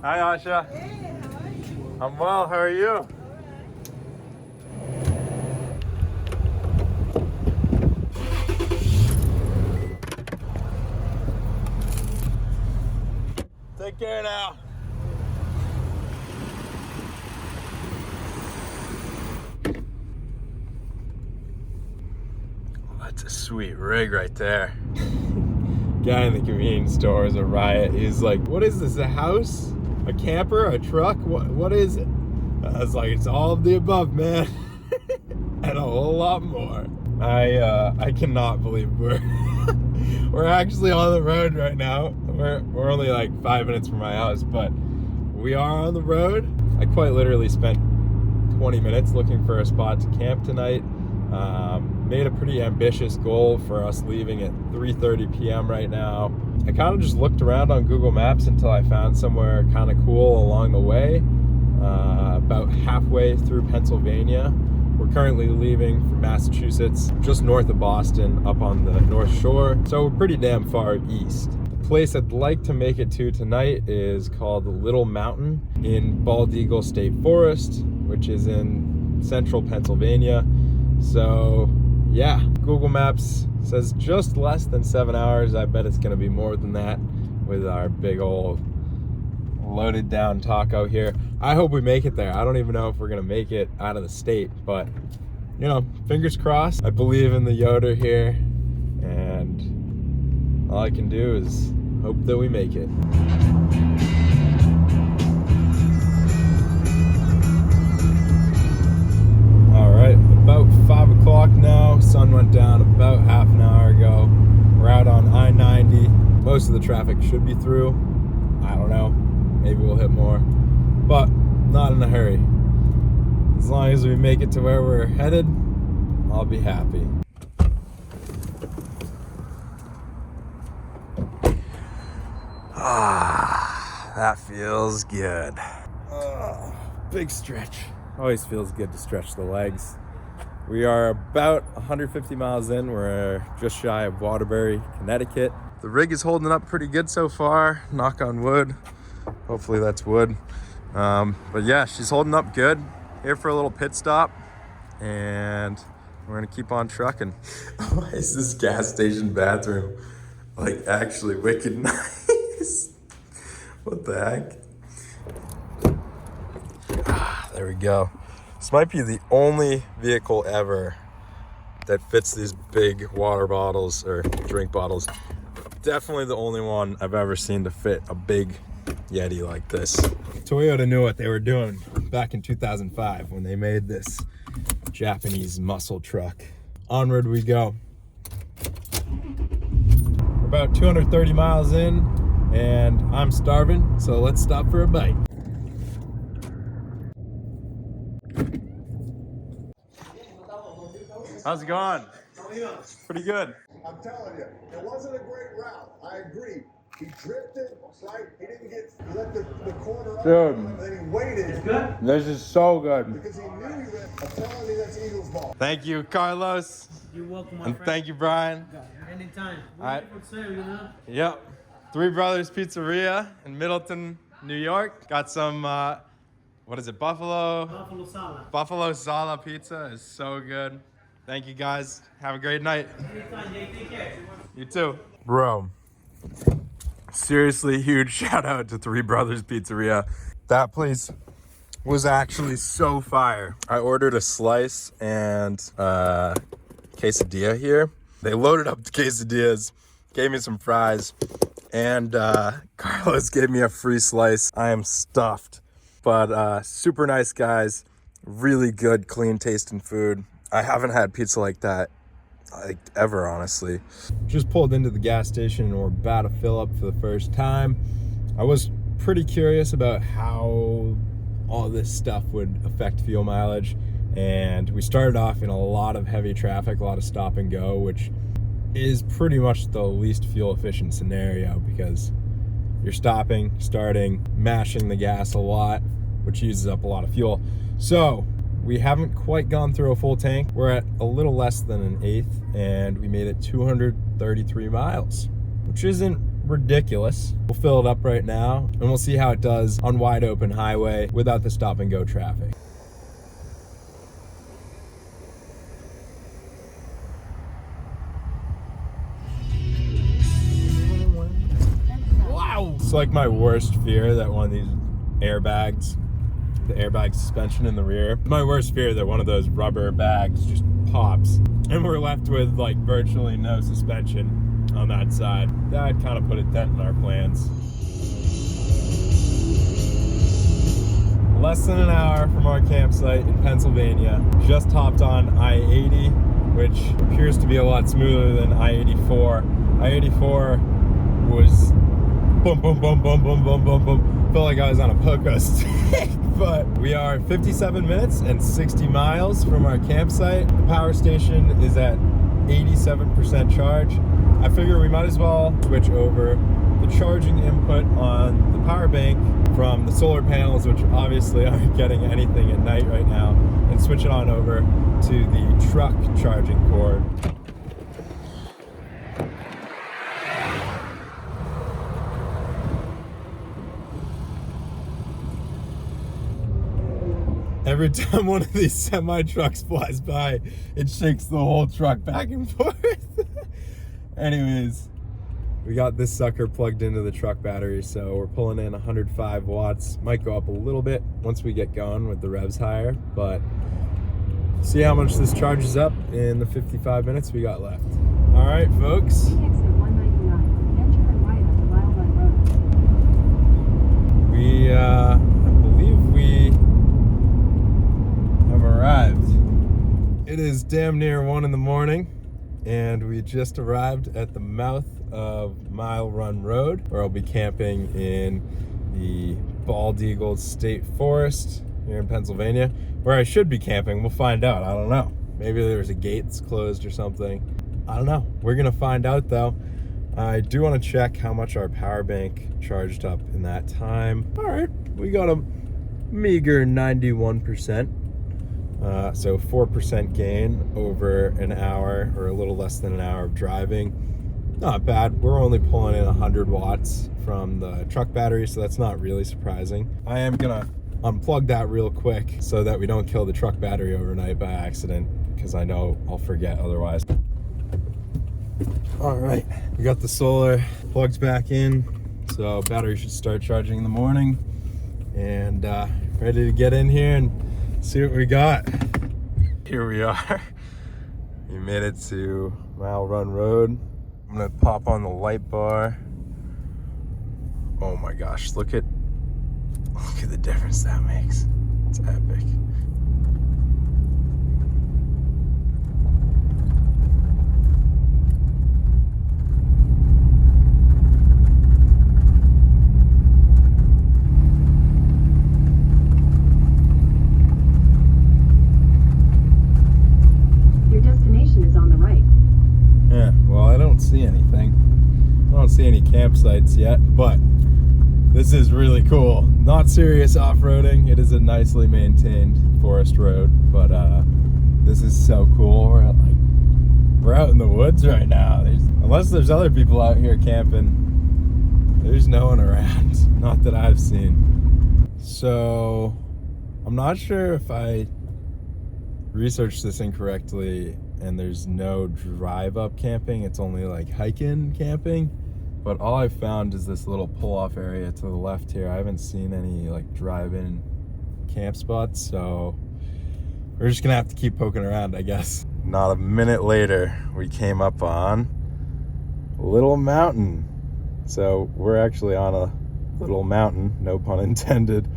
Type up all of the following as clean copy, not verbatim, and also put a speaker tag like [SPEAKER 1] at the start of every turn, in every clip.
[SPEAKER 1] Hi, Asha.
[SPEAKER 2] Hey, how are you?
[SPEAKER 1] I'm well. How are you? Take care now. Oh, that's a sweet rig right there. Guy in the convenience store is a riot. He's like, what is this, a house? A camper? A truck? What is it? I was like, it's all of the above, man. And a whole lot more. I cannot believe we're actually on the road right now. We're only like 5 minutes from my house, but we are on the road. I quite literally spent 20 minutes looking for a spot to camp tonight. Made a pretty ambitious goal for us leaving at 3:30 p.m. right now. I kind of just looked around on Google Maps until I found somewhere kind of cool along the way, about halfway through Pennsylvania. We're currently leaving from Massachusetts, just north of Boston, up on the North Shore, so we're pretty damn far east. The place I'd like to make it to tonight is called Little Mountain in Bald Eagle State Forest, which is in central Pennsylvania. So yeah, Google Maps says just less than 7 hours. I bet it's gonna be more than that with our big old loaded down taco here. I hope we make it there. I don't even know if we're gonna make it out of the state, but you know, fingers crossed. I believe in the Yoder here, and all I can do is hope that we make it. All right, about 5 o'clock now. Sun went down about half an hour ago. We're out on I-90. Most of the traffic should be through. I don't know, maybe we'll hit more, but not in a hurry. As long as we make it to where we're headed, I'll be happy. Ah, that feels good. Big stretch. Always feels good to stretch the legs. We are about 150 miles in. We're just shy of Waterbury, Connecticut. The rig is holding up pretty good so far, knock on wood. Hopefully that's wood. But yeah, she's holding up good. Here for a little pit stop, and we're gonna keep on trucking. Why is this gas station bathroom like actually wicked nice? What the heck? There we go. This might be the only vehicle ever that fits these big water bottles or drink bottles. Definitely the only one I've ever seen to fit a big Yeti like this. Toyota knew what they were doing back in 2005 when they made this Japanese muscle truck. Onward we go. We're about 230 miles in, and I'm starving, so let's stop for a bite. How's it going? Pretty good.
[SPEAKER 3] I'm telling you, it wasn't a great route. I agree. He drifted, right? He didn't let the corner up.
[SPEAKER 1] Dude.
[SPEAKER 3] And then he waited.
[SPEAKER 4] It's good?
[SPEAKER 1] This is so good.
[SPEAKER 3] Because he knew he went. I'm telling you, that's Eagles ball.
[SPEAKER 1] Thank you, Carlos.
[SPEAKER 4] You're welcome, my
[SPEAKER 1] And
[SPEAKER 4] friend.
[SPEAKER 1] thank you, Brian.
[SPEAKER 4] Anytime.
[SPEAKER 1] All right.
[SPEAKER 4] Say, you know?
[SPEAKER 1] Yep. Three Brothers Pizzeria in Middleton, New York. Got some, what is it, Buffalo
[SPEAKER 4] Buffalo Sala.
[SPEAKER 1] Sala pizza is so good. Thank you guys. Have a great night.
[SPEAKER 4] Anytime, Jay. Take care.
[SPEAKER 1] You too. Bro, seriously, huge shout out to Three Brothers Pizzeria. That place was actually so fire. I ordered a slice and quesadilla here. They loaded up the quesadillas, gave me some fries, and Carlos gave me a free slice. I am stuffed, but super nice guys. Really good, clean tasting food. I haven't had pizza like that like ever, honestly. Just pulled into the gas station and we're about to fill up for the first time. I was pretty curious about how all this stuff would affect fuel mileage, and we started off in a lot of heavy traffic, a lot of stop and go, which is pretty much the least fuel efficient scenario because you're stopping, starting, mashing the gas a lot, which uses up a lot of fuel. So we haven't quite gone through a full tank. We're at a little less than an eighth, and we made it 233 miles, which isn't ridiculous. We'll fill it up right now, and we'll see how it does on wide open highway without the stop and go traffic. Wow! It's like my worst fear that one of these airbags, the airbag suspension in the rear, my worst fear that one of those rubber bags just pops and we're left with like virtually no suspension on that side. That kind of put a dent in our plans. Less than an hour from our campsite in Pennsylvania. Just hopped on I-80, which appears to be a lot smoother than I-84. I-84 was boom, boom, boom, boom, boom, boom, boom, boom. Felt like I was on a pogo stick. But we are 57 minutes and 60 miles from our campsite. The power station is at 87% charge. I figure we might as well switch over the charging input on the power bank from the solar panels, which obviously aren't getting anything at night right now, and switch it on over to the truck charging cord. Every time one of these semi trucks flies by, it shakes the whole truck back and forth. Anyways, we got this sucker plugged into the truck battery, so we're pulling in 105 watts. Might go up a little bit once we get going with the revs higher, but see how much this charges up in the 55 minutes we got left. All right, folks. I believe we have arrived. It is damn near 1 in the morning, and we just arrived at the mouth of Mile Run Road, where I'll be camping in the Bald Eagle State Forest here in Pennsylvania, where I should be camping. We'll find out. I don't know. Maybe there's a gate that's closed or something. I don't know. We're gonna find out though. I do want to check how much our power bank charged up in that time. All right, we got a meager 91%. So 4% gain over an hour, or a little less than an hour of driving. Not bad. We're only pulling in 100 watts from the truck battery, so that's not really surprising. I am gonna unplug that real quick so that we don't kill the truck battery overnight by accident, because I know I'll forget otherwise. All right, we got the solar plugs back in, so battery should start charging in the morning, and ready to get in here and see what we got. Here we are. We made it to Mile Run Road. I'm gonna pop on the light bar. Oh my gosh, look at the difference that makes. It's epic. See anything. I don't see any campsites yet, but this is really cool. Not serious off-roading. It is a nicely maintained forest road, but this is so cool. We're out in the woods right now. Unless there's other people out here camping, there's no one around. Not that I've seen. So I'm not sure if I researched this incorrectly, and there's no drive-up camping. It's only like hike-in camping. But all I've found is this little pull-off area to the left here. I haven't seen any like drive-in camp spots, so we're just gonna have to keep poking around, I guess. Not a minute later, we came up on a little mountain. So we're actually on a little mountain, no pun intended,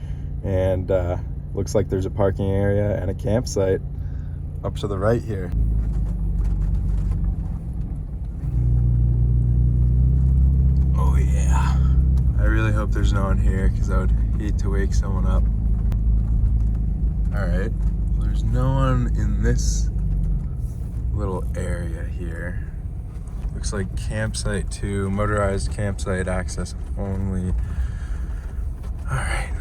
[SPEAKER 1] and looks like there's a parking area and a campsite up to the right here. Oh yeah. I really hope there's no one here, because I would hate to wake someone up. Alright, well, there's no one in this little area here. Looks like campsite 2, motorized campsite access only. Alright,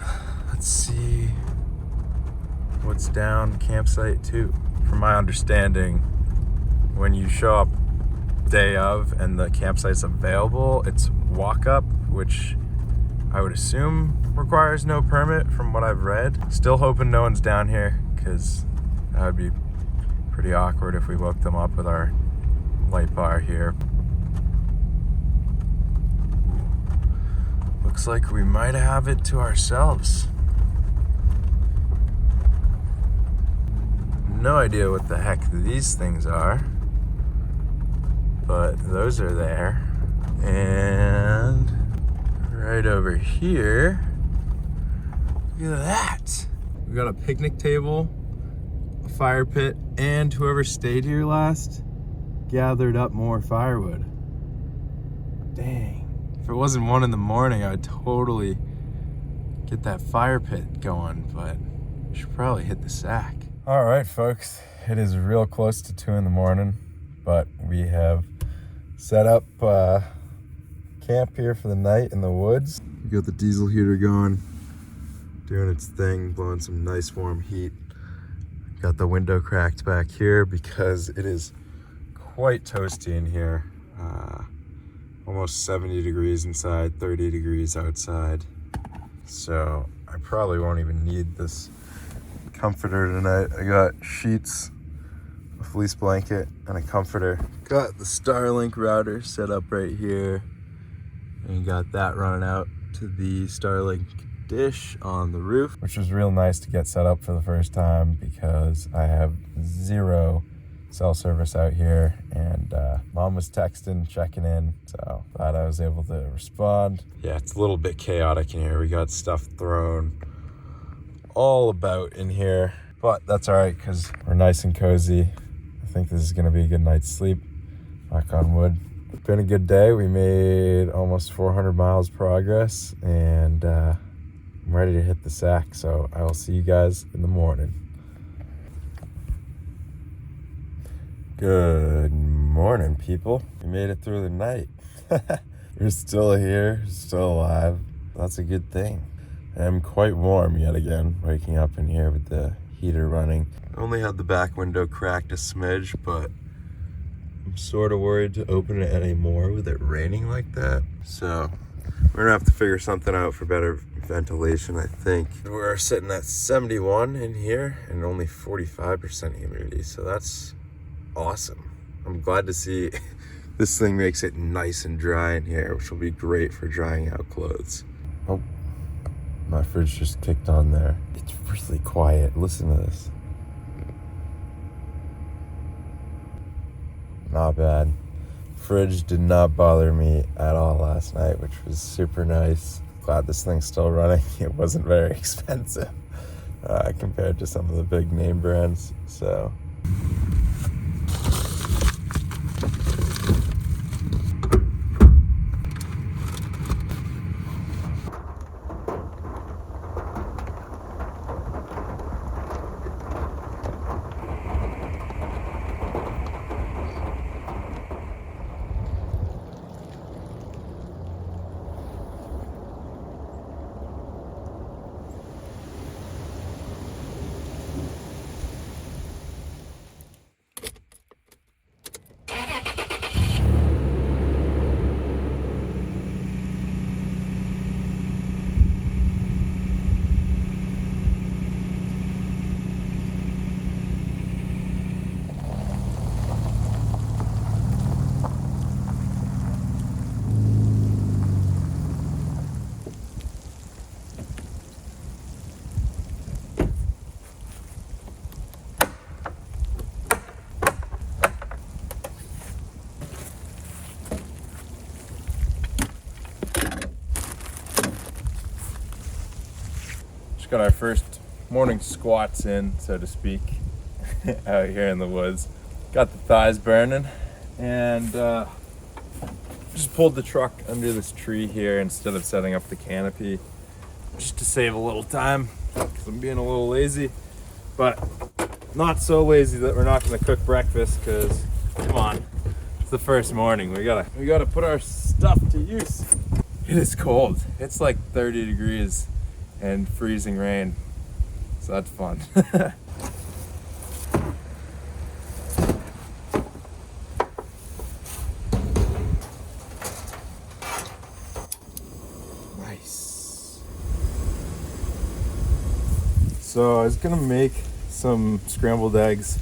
[SPEAKER 1] let's see what's down campsite 2. From my understanding, when you show up day of and the campsite's available, it's walk up, which I would assume requires no permit from what I've read. Still hoping no one's down here, because that would be pretty awkward if we woke them up with our light bar here. Looks like we might have it to ourselves. No idea what the heck these things are, but those are there. And right over here, look at that. We got a picnic table, a fire pit, and whoever stayed here last gathered up more firewood. Dang. If it wasn't 1 in the morning, I'd totally get that fire pit going, but I should probably hit the sack. All right, folks, it is real close to 2 in the morning, but we have set up camp here for the night in the woods. We got the diesel heater going, doing its thing, blowing some nice warm heat. Got the window cracked back here because it is quite toasty in here. Almost 70 degrees inside, 30 degrees outside. So I probably won't even need this comforter tonight. I got sheets, a fleece blanket, and a comforter. Got the Starlink router set up right here, and got that running out to the Starlink dish on the roof, which was real nice to get set up for the first time because I have 0 cell service out here, and mom was texting, checking in, so glad I was able to respond. Yeah, it's a little bit chaotic in here. We got stuff thrown all about in here, but that's all right because we're nice and cozy. I think this is gonna be a good night's sleep, knock on wood. It's been a good day. We made almost 400 miles progress, and I'm ready to hit the sack, so I will see you guys in the morning. Good morning, people. We made it through the night. You're still here, still alive. That's a good thing. I'm quite warm yet again, waking up in here with the heater running. I only had the back window cracked a smidge, but I'm sort of worried to open it anymore with it raining like that. So we're gonna have to figure something out for better ventilation, I think. We're sitting at 71 in here and only 45% humidity, so that's awesome. I'm glad to see this thing makes it nice and dry in here, which will be great for drying out clothes. Oh, my fridge just kicked on there. It's really quiet. Listen to this. Not bad. Fridge did not bother me at all last night, which was super nice. Glad this thing's still running. It wasn't very expensive compared to some of the big name brands, so. Got our first morning squats in, so to speak, out here in the woods. Got the thighs burning, and just pulled the truck under this tree here instead of setting up the canopy, just to save a little time, because I'm being a little lazy, but not so lazy that we're not gonna cook breakfast, because come on, it's the first morning. We gotta put our stuff to use. It is cold. It's like 30 degrees and freezing rain, so that's fun. So I was gonna make some scrambled eggs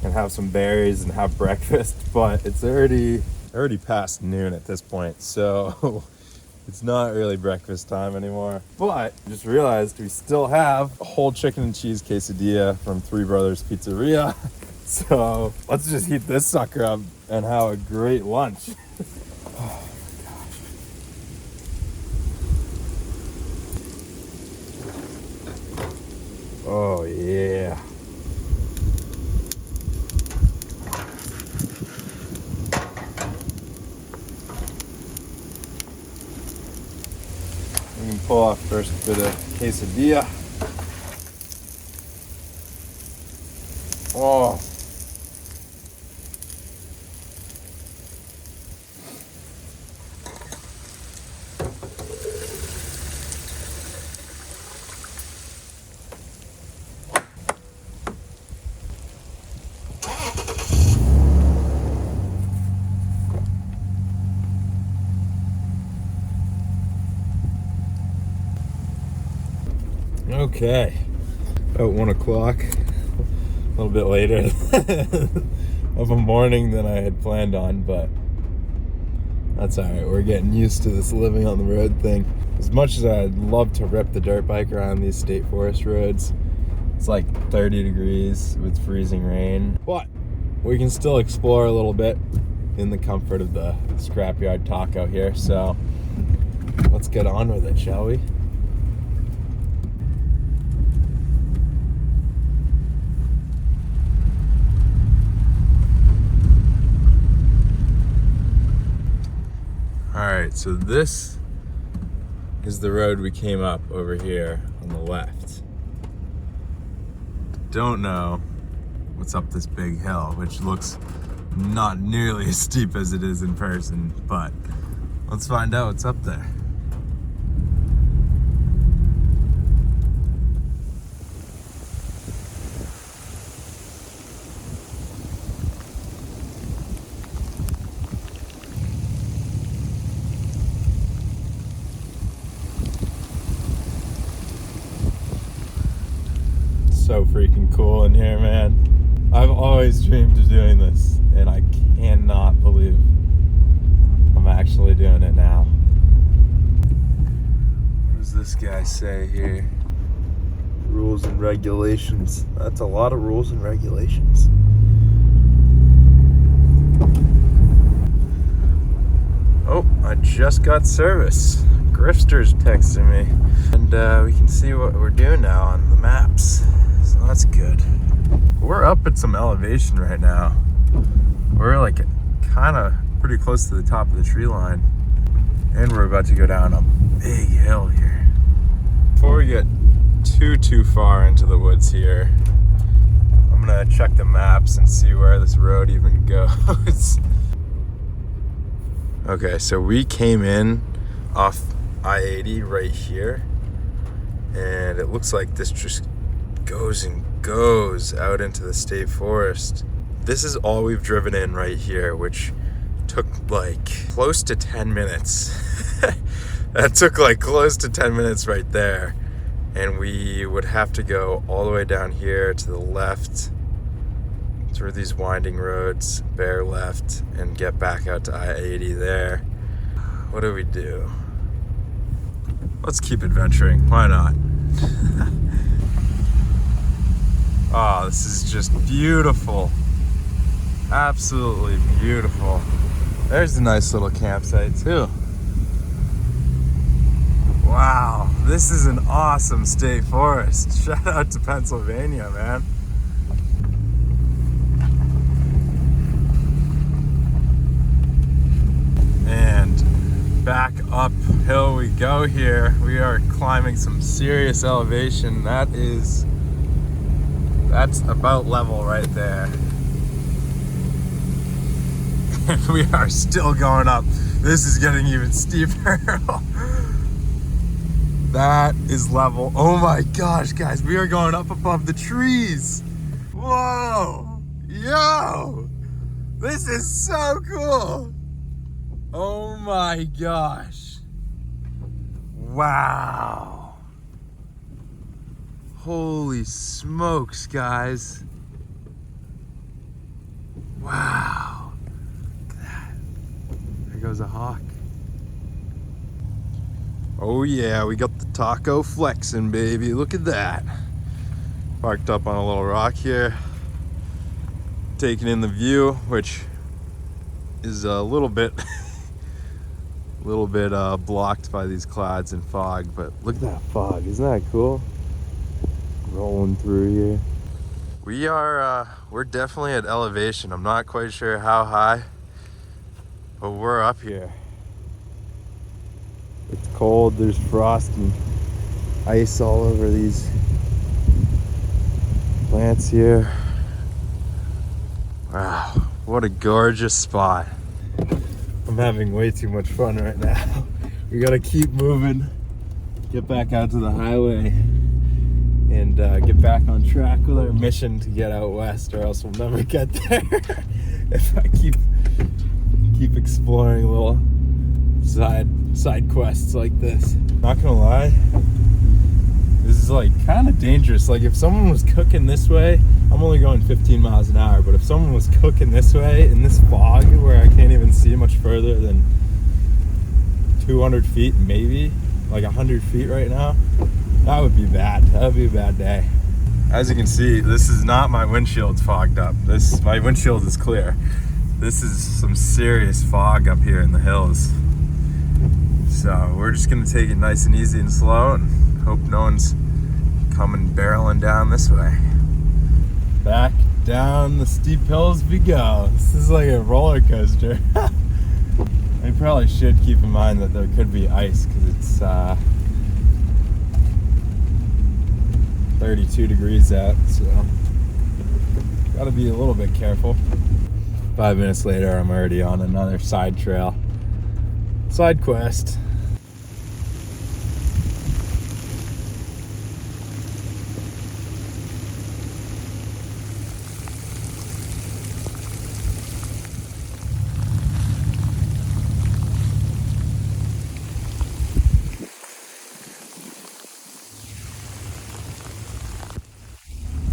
[SPEAKER 1] and have some berries and have breakfast, but it's already past noon at this point, so it's not really breakfast time anymore. But just realized we still have a whole chicken and cheese quesadilla from Three Brothers Pizzeria. So let's just heat this sucker up and have a great lunch. Oh my gosh. Oh yeah. We can pull off first a bit of quesadilla. Oh. Okay, about 1 o'clock, a little bit later of a morning than I had planned on, but that's all right. We're getting used to this living on the road thing. As much as I'd love to rip the dirt bike around these state forest roads, it's like 30 degrees with freezing rain, but we can still explore a little bit in the comfort of the Scrapyard taco here. So let's get on with it, shall we? Alright, so this is the road we came up over here on the left. Don't know what's up this big hill, which looks not nearly as steep as it is in person, but let's find out what's up there. So freaking cool in here, man. I've always dreamed of doing this, and I cannot believe I'm actually doing it now. What does this guy say here? Rules and regulations. That's a lot of rules and regulations. Oh, I just got service. Grifster's texting me, and we can see what we're doing now on the maps. So that's good. We're up at some elevation right now. We're like kind of pretty close to the top of the tree line, and we're about to go down a big hill here. Before we get too far into the woods here, I'm gonna check the maps and see where this road even goes. Okay, so we came in off I-80 right here, and it looks like this just goes and goes out into the state forest. This is all we've driven in right here, which took like close to 10 minutes. That took like close to 10 minutes right there, and we would have to go all the way down here to the left through these winding roads, bear left, and get back out to I-80 there. What do we do? Let's keep adventuring. Why not? Oh, this is just beautiful. Absolutely beautiful. There's a nice little campsite too. Wow, this is an awesome state forest. Shout out to Pennsylvania, man. And back uphill we go here. We are climbing some serious elevation. That's about level right there. And we are still going up. This is getting even steeper. That is level. Oh my gosh, guys, we are going up above the trees. Whoa, yo, this is so cool. Oh my gosh. Wow. Holy smokes, guys. Wow. Look at that. There goes a hawk. Oh yeah, we got the taco flexing, baby. Look at that. Parked up on a little rock here. Taking in the view, which is a little bit blocked by these clouds and fog, but look at that fog. Isn't that cool? Rolling through here. We're definitely at elevation. I'm not quite sure how high, but we're up here. It's cold. There's frost and ice all over these plants here. Wow, what a gorgeous spot. I'm having way too much fun right now. We gotta keep moving, get back out to the highway, and get back on track with our mission to get out west, or else we'll never get there. If I keep exploring little side quests like this. Not gonna lie, this is like kind of dangerous. Like if someone was cooking this way, I'm only going 15 miles an hour, but if someone was cooking this way in this fog where I can't even see much further than 200 feet, maybe like 100 feet right now, that would be bad. That would be a bad day. As you can see, this is not my windshield fogged up. My windshield is clear. This is some serious fog up here in the hills. So we're just gonna take it nice and easy and slow and hope no one's coming barreling down this way. Back down the steep hills we go. This is like a roller coaster. I probably should keep in mind that there could be ice because it's 32 degrees out, so gotta be a little bit careful. 5 minutes later, I'm already on another side trail. Side quest.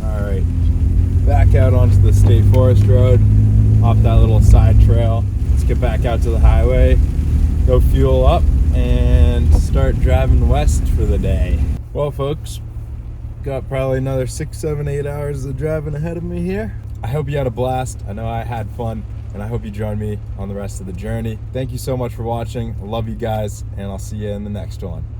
[SPEAKER 1] Alright, back out onto the state forest road, off that little side trail. Let's get back out to the highway, go fuel up, and start driving west for the day. Well folks, got probably another 6, 7, 8 hours of driving ahead of me here. I hope you had a blast. I know I had fun, and I hope you join me on the rest of the journey. Thank you so much for watching. I love you guys, and I'll see you in the next one.